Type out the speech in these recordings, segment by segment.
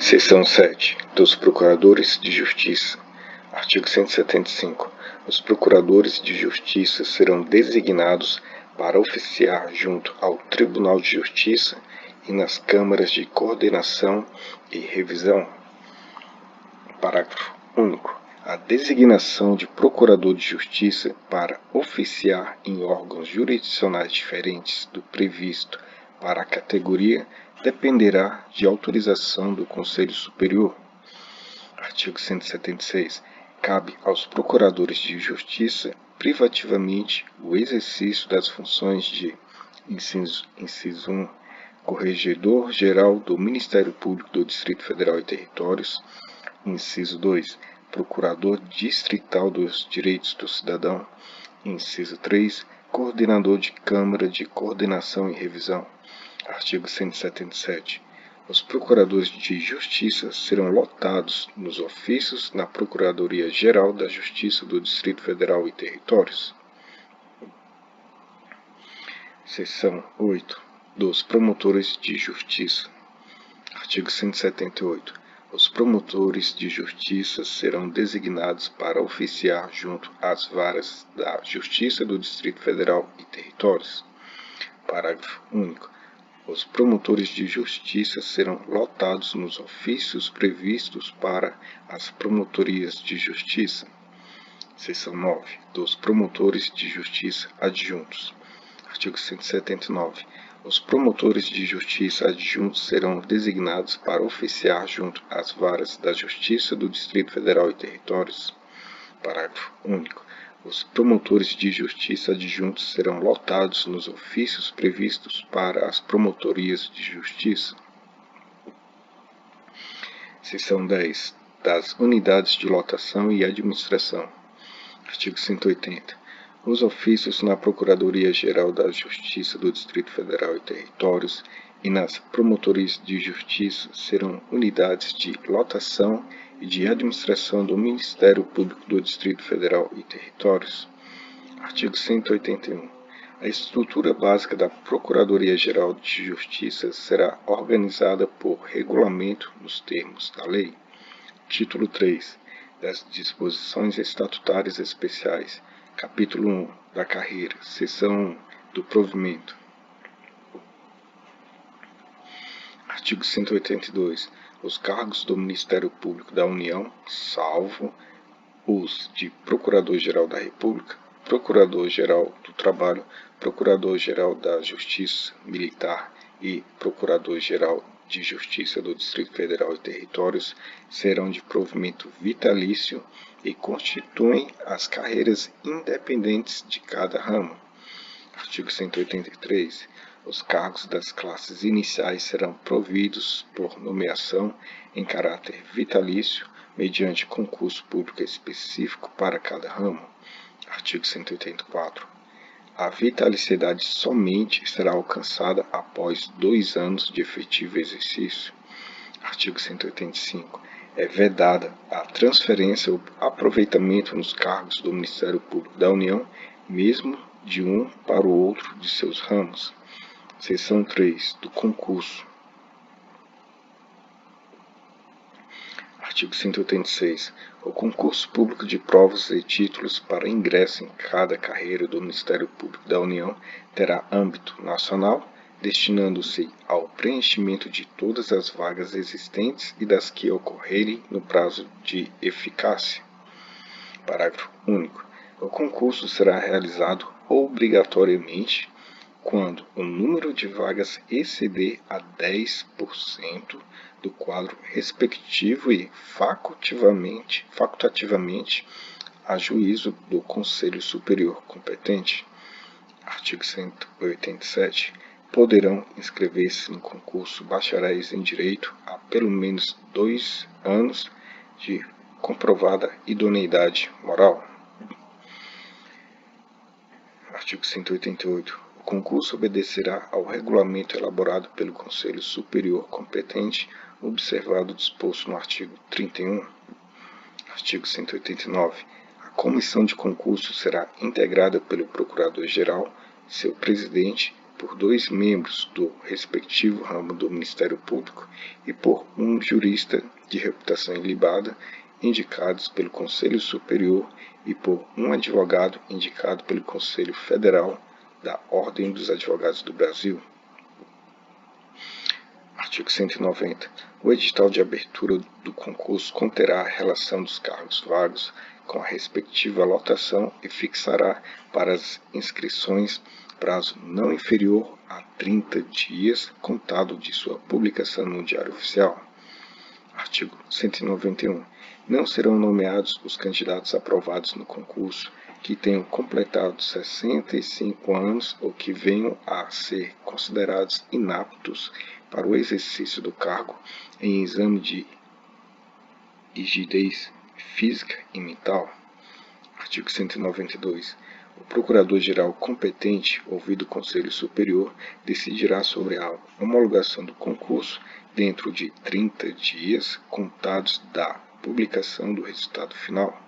Seção 7. Dos Procuradores de Justiça. Artigo 175. Os Procuradores de Justiça serão designados para oficiar junto ao Tribunal de Justiça e nas Câmaras de Coordenação e Revisão. Parágrafo único. A designação de Procurador de Justiça para oficiar em órgãos jurisdicionais diferentes do previsto para a categoria dependerá de autorização do Conselho Superior. Artigo 176. Cabe aos Procuradores de Justiça privativamente o exercício das funções de inciso 1. Corregedor-Geral do Ministério Público do Distrito Federal e Territórios. Inciso 2. Procurador Distrital dos Direitos do Cidadão. Inciso 3. Coordenador de Câmara de Coordenação e Revisão. Artigo 177. Os Procuradores de Justiça serão lotados nos ofícios na Procuradoria-Geral da Justiça do Distrito Federal e Territórios. Seção 8. Dos Promotores de Justiça. Artigo 178. Os promotores de justiça serão designados para oficiar junto às varas da Justiça do Distrito Federal e Territórios. Parágrafo único. Os promotores de justiça serão lotados nos ofícios previstos para as promotorias de justiça. Seção 9. Dos promotores de justiça adjuntos. Artigo 179. Os promotores de justiça adjuntos serão designados para oficiar junto às varas da Justiça do Distrito Federal e Territórios. Parágrafo único. Os promotores de justiça adjuntos serão lotados nos ofícios previstos para as promotorias de justiça. Seção 10. Das unidades de lotação e administração. Artigo 180. Os ofícios na Procuradoria-Geral da Justiça do Distrito Federal e Territórios e nas promotorias de justiça serão unidades de lotação e de administração do Ministério Público do Distrito Federal e Territórios. Artigo 181. A estrutura básica da Procuradoria-Geral de Justiça será organizada por regulamento nos termos da lei. Título 3. Das disposições estatutárias especiais. Capítulo 1 da carreira, seção 1 do provimento. Artigo 182. Os cargos do Ministério Público da União, salvo os de Procurador-Geral da República, Procurador-Geral do Trabalho, Procurador-Geral da Justiça Militar e Procurador-Geral de Justiça do Distrito Federal e Territórios, serão de provimento vitalício e constituem as carreiras independentes de cada ramo. Artigo 183. Os cargos das classes iniciais serão providos por nomeação em caráter vitalício, mediante concurso público específico para cada ramo. Artigo 184. A vitaliciedade somente será alcançada após 2 anos de efetivo exercício. Artigo 185. É vedada a transferência ou aproveitamento nos cargos do Ministério Público da União, mesmo de um para o outro de seus ramos. Seção 3. Do concurso. Artigo 186. O concurso público de provas e títulos para ingresso em cada carreira do Ministério Público da União terá âmbito nacional, destinando-se ao preenchimento de todas as vagas existentes e das que ocorrerem no prazo de eficácia. Parágrafo único. O concurso será realizado obrigatoriamente quando o número de vagas exceder a 10% do quadro respectivo e facultativamente a juízo do Conselho Superior competente. Artigo 187. Poderão inscrever-se no concurso bacharéis em Direito há pelo menos 2 anos de comprovada idoneidade moral. Artigo 188. O concurso obedecerá ao regulamento elaborado pelo Conselho Superior competente, observado o disposto no artigo 31. Artigo 189. A comissão de concurso será integrada pelo Procurador-Geral, seu presidente, por 2 membros do respectivo ramo do Ministério Público e por um jurista de reputação ilibada, indicados pelo Conselho Superior, e por um advogado indicado pelo Conselho Federal da Ordem dos Advogados do Brasil. Artigo 190. O edital de abertura do concurso conterá a relação dos cargos vagos com a respectiva lotação e fixará para as inscrições prazo não inferior a 30 dias, contado de sua publicação no Diário Oficial. Artigo 191. Não serão nomeados os candidatos aprovados no concurso que tenham completado 65 anos ou que venham a ser considerados inaptos para o exercício do cargo em exame de rigidez física e mental. Artigo 192. O Procurador-Geral competente, ouvido o Conselho Superior, decidirá sobre a homologação do concurso dentro de 30 dias contados da publicação do resultado final.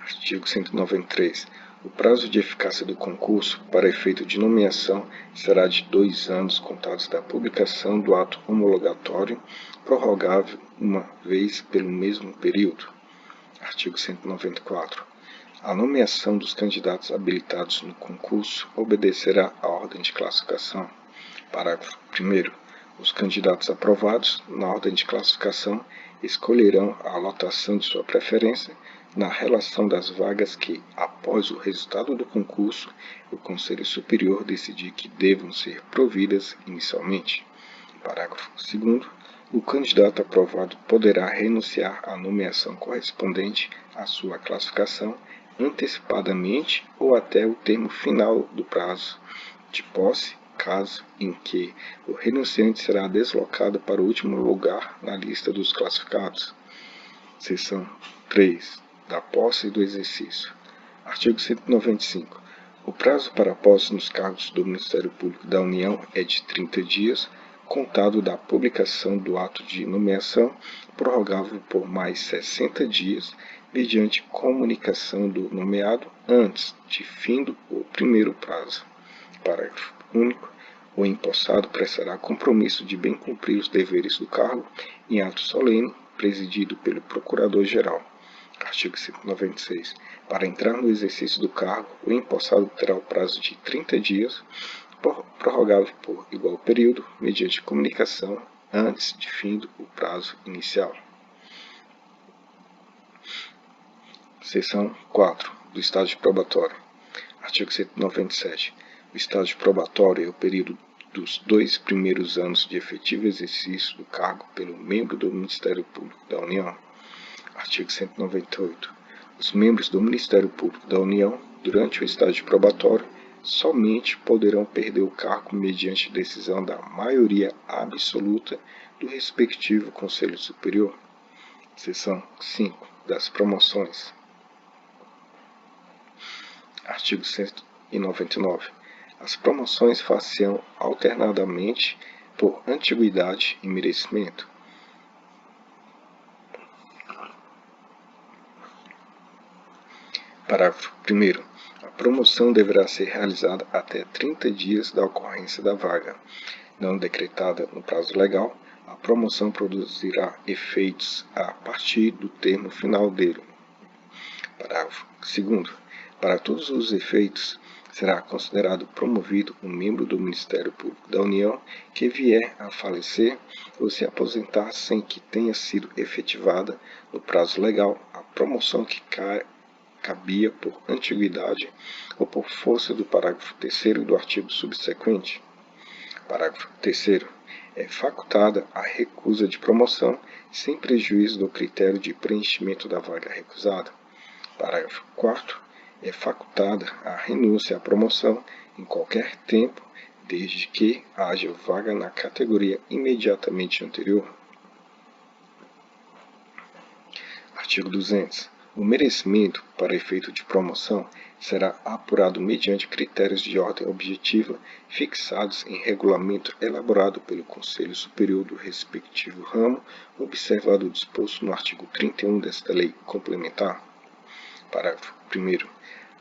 Artigo 193. O prazo de eficácia do concurso para efeito de nomeação será de 2 anos contados da publicação do ato homologatório, prorrogável uma vez pelo mesmo período. Artigo 194. A nomeação dos candidatos habilitados no concurso obedecerá à ordem de classificação. Parágrafo 1º. Os candidatos aprovados na ordem de classificação escolherão a lotação de sua preferência na relação das vagas que, após o resultado do concurso, o Conselho Superior decidir que devam ser providas inicialmente. Parágrafo 2º. O candidato aprovado poderá renunciar à nomeação correspondente à sua classificação antecipadamente ou até o termo final do prazo de posse, caso em que o renunciante será deslocado para o último lugar na lista dos classificados. Seção 3. Da posse e do exercício. Artigo 195. O prazo para a posse nos cargos do Ministério Público da União é de 30 dias, contado da publicação do ato de nomeação, prorrogável por mais 60 dias, mediante comunicação do nomeado antes de findo o primeiro prazo. Parágrafo único. O empossado prestará compromisso de bem cumprir os deveres do cargo em ato solene, presidido pelo Procurador-Geral. Artigo 196. Para entrar no exercício do cargo, o empossado terá o prazo de 30 dias, prorrogável por igual período, mediante comunicação antes de findo o prazo inicial. Seção 4. Do estágio probatório. Artigo 197. O estágio probatório é o período dos 2 primeiros anos de efetivo exercício do cargo pelo membro do Ministério Público da União. Artigo 198. Os membros do Ministério Público da União, durante o estágio probatório, somente poderão perder o cargo mediante decisão da maioria absoluta do respectivo Conselho Superior. Seção 5. Das promoções. Artigo 199. As promoções far-se-ão alternadamente por antiguidade e merecimento. Parágrafo 1º. A promoção deverá ser realizada até 30 dias da ocorrência da vaga. Não decretada no prazo legal, a promoção produzirá efeitos a partir do termo final dele. Parágrafo 2º. Para todos os efeitos, será considerado promovido um membro do Ministério Público da União que vier a falecer ou se aposentar sem que tenha sido efetivada, no prazo legal, a promoção que cabia por antiguidade ou por força do parágrafo 3º do artigo subsequente. Parágrafo 3º. É facultada a recusa de promoção sem prejuízo do critério de preenchimento da vaga recusada. Parágrafo 4º. É facultada a renúncia à promoção em qualquer tempo, desde que haja vaga na categoria imediatamente anterior. Artigo 200. O merecimento, para efeito de promoção, será apurado mediante critérios de ordem objetiva fixados em regulamento elaborado pelo Conselho Superior do respectivo ramo, observado o disposto no artigo 31 desta lei complementar. Parágrafo 1º.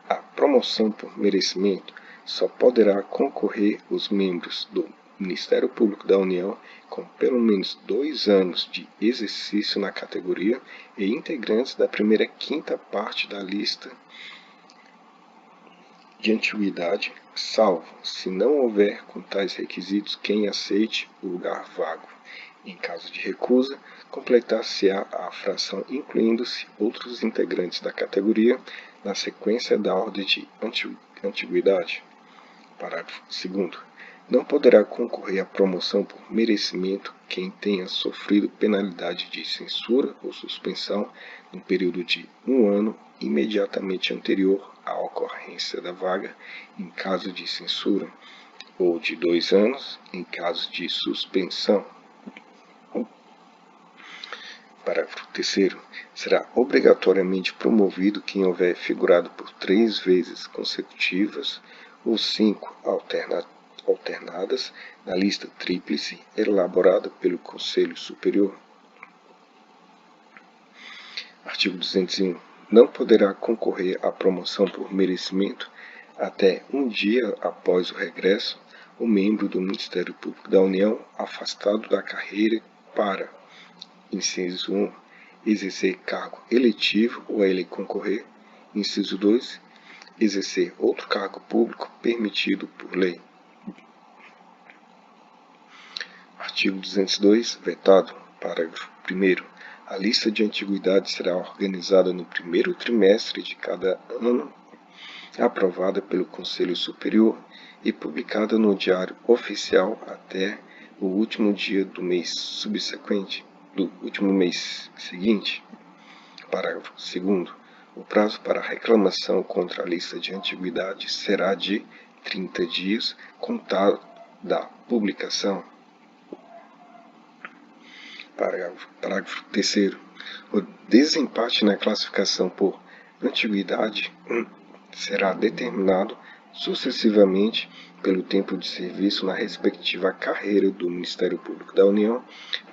A promoção por merecimento só poderá concorrer os membros do Ministério Público da União com pelo menos 2 anos de exercício na categoria e integrantes da primeira quinta parte da lista de antiguidade, salvo se não houver com tais requisitos quem aceite o lugar vago. Em caso de recusa, completar-se-á a fração incluindo-se outros integrantes da categoria na sequência da ordem de antiguidade. Parágrafo 2º. Não poderá concorrer à promoção por merecimento quem tenha sofrido penalidade de censura ou suspensão no período de 1 ano imediatamente anterior à ocorrência da vaga, em caso de censura, ou de 2 anos em caso de suspensão. Parágrafo 3º. Será obrigatoriamente promovido quem houver figurado por 3 vezes consecutivas ou 5 alternadas na lista tríplice elaborada pelo Conselho Superior. Artigo 201. Não poderá concorrer à promoção por merecimento até um dia após o regresso o membro do Ministério Público da União afastado da carreira para, inciso 1, exercer cargo eletivo ou a ele concorrer. Inciso 2, exercer outro cargo público permitido por lei. Artigo 202, vetado. Parágrafo 1º. A lista de antiguidades será organizada no primeiro trimestre de cada ano, aprovada pelo Conselho Superior e publicada no Diário Oficial até o último dia do mês subsequente, do último mês seguinte. Parágrafo 2º. O prazo para reclamação contra a lista de antiguidades será de 30 dias, contado da publicação. Parágrafo 3º. O desempate na classificação por antiguidade será determinado sucessivamente pelo tempo de serviço na respectiva carreira do Ministério Público da União,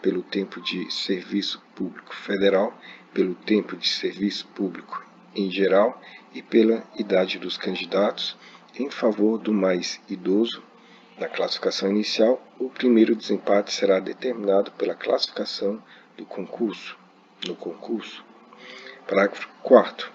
pelo tempo de serviço público federal, pelo tempo de serviço público em geral e pela idade dos candidatos. Em favor do mais idoso, na classificação inicial, o primeiro desempate será determinado pela classificação no concurso. Parágrafo 4º.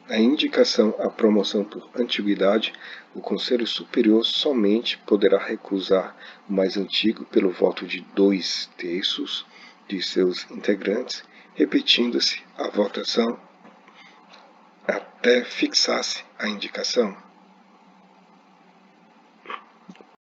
Na indicação à promoção por antiguidade, o Conselho Superior somente poderá recusar o mais antigo pelo voto de 2/3 de seus integrantes, repetindo-se a votação até fixar-se a indicação.